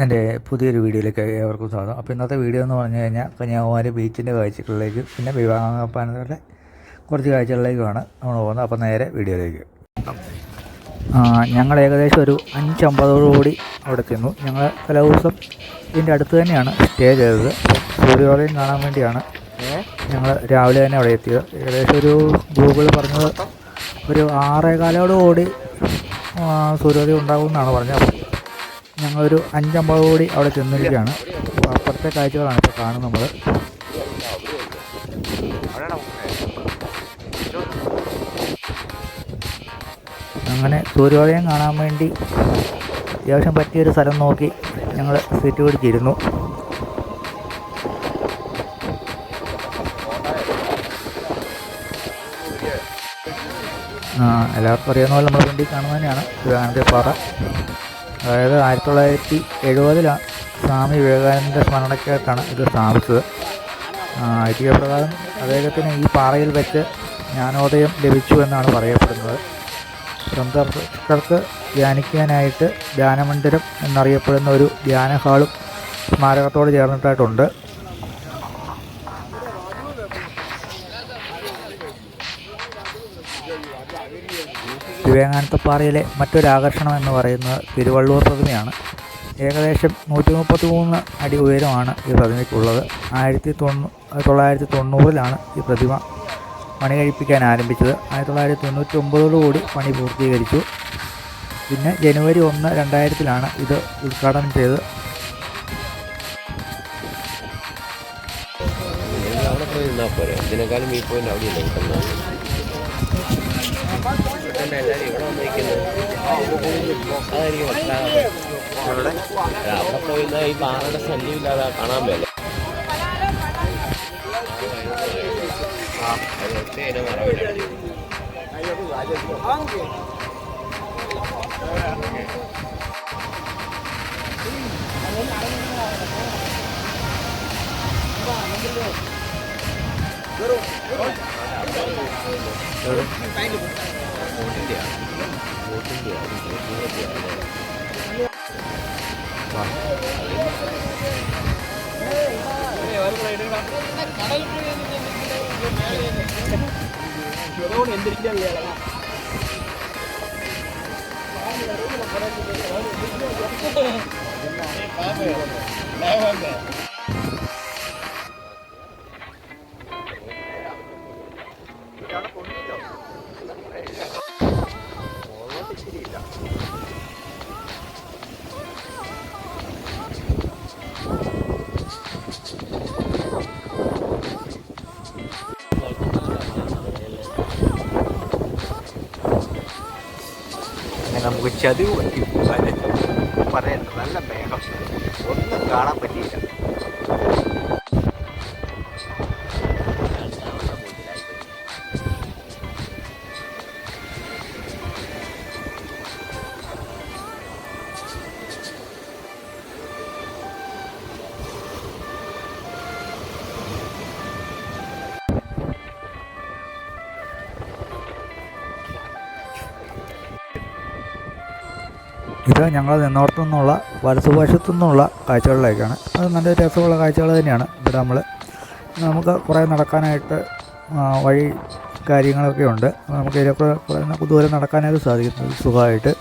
എൻ്റെ പുതിയൊരു വീഡിയോയിലേക്ക് ഏവർക്കും സ്വാഗതം. അപ്പോൾ ഇന്നത്തെ വീഡിയോ എന്ന് പറഞ്ഞു കഴിഞ്ഞാൽ കന്യാകുമാരി ബീച്ചിൻ്റെ കാഴ്ചകളിലേക്കും പിന്നെ വിവാഹപ്പാനയുടെ കുറച്ച് കാഴ്ചകളിലേക്കുമാണ് നമ്മൾ പോകുന്നത്. അപ്പോൾ നേരെ വീഡിയോയിലേക്ക്. ഞങ്ങൾ ഏകദേശം ഒരു 5:50 അവിടെ ചെന്നു. ഞങ്ങൾ തലേദിവസം ഇതിൻ്റെ അടുത്ത് തന്നെയാണ് സ്റ്റേ ചെയ്തത്. സൂര്യോദയം കാണാൻ വേണ്ടിയാണ് ഞങ്ങൾ രാവിലെ തന്നെ അവിടെ എത്തിയത്. ഏകദേശം ഒരു ഗൂഗിൾ പറഞ്ഞത് ഒരു 6:15 സൂര്യോദയം ഉണ്ടാകുമെന്നാണ് പറഞ്ഞത്. ഞങ്ങളൊരു 5:50 അവിടെ ചെന്നിരിക്കുകയാണ്. അപ്പോൾ അപ്പുറത്തെ കാഴ്ചകളാണ് ഇപ്പോൾ കാണുന്നത് നമ്മൾ. അങ്ങനെ സൂര്യോദയം കാണാൻ വേണ്ടി അത്യാവശ്യം പറ്റിയൊരു സ്ഥലം നോക്കി ഞങ്ങൾ സീറ്റ് പിടിച്ചിരുന്നു. എല്ലാവർക്കും അറിയാവുന്ന പോലെ നമ്മുടെ വണ്ടി കാണുന്നത് തന്നെയാണ് വിവേകാനന്ദ പാറ. അതായത് 1970 സ്വാമി വിവേകാനന്ദ സ്മരണയ്ക്കായിട്ടാണ് ഇത് സ്ഥാപിച്ചത്. ഐതിഹ്യ പ്രകാരം അദ്ദേഹത്തിന് ഈ പാറയിൽ വെച്ച് ജ്ഞാനോദയം ലഭിച്ചു എന്നാണ് പറയപ്പെടുന്നത്. സന്ദർശകർക്ക് ധ്യാനിക്കാനായിട്ട് ധ്യാനമന്ദിരം എന്നറിയപ്പെടുന്ന ഒരു ധ്യാന ഹാളും സ്മാരകത്തോട് ചേർന്നിട്ടായിട്ടുണ്ട്. വിവേകാനന്ദപ്പാറയിലെ മറ്റൊരാകർഷണം എന്ന് പറയുന്നത് തിരുവള്ളൂർ പ്രതിമയാണ്. ഏകദേശം 133 അടി ഉയരമാണ് ഈ പ്രതിമയ്ക്കുള്ളത്. 1990 ഈ പ്രതിമ പണി കഴിപ്പിക്കാൻ ആരംഭിച്ചത്. 1999 പണി പൂർത്തീകരിച്ചു. പിന്നെ ജനുവരി 1, 2000 ഇത് ഉദ്ഘാടനം ചെയ്തത്. അവിടെ പോയി ഈ പാറയുടെ ശല്യമില്ലാതെ കാണാൻ പറ്റില്ല. നമുക്ക് ചതിവ് പറ്റി പറയണ്ട. നല്ല മേഘം, ഒന്നും കാണാൻ പറ്റിയില്ല. ഇത് ഞങ്ങൾ നിന്നോടത്തു നിന്നുള്ള വലതുവശത്തു നിന്നുള്ള കാഴ്ചകളിലേക്കാണ്. അത് നല്ല രസമുള്ള കാഴ്ചകൾ തന്നെയാണ്. ഇവിടെ നമുക്ക് കുറേ നടക്കാനായിട്ട് വഴി കാര്യങ്ങളൊക്കെ ഉണ്ട്. നമുക്ക് ഇതിലൊക്കെ കുറേ ദൂരം നടക്കാനായിട്ട് സാധിക്കും സുഖമായിട്ട്.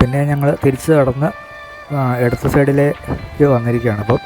പിന്നെ ഞങ്ങൾ തിരിച്ച് കടന്ന് ഇടത്ത സൈഡിലേക്ക് വന്നിരിക്കുകയാണ്. അപ്പം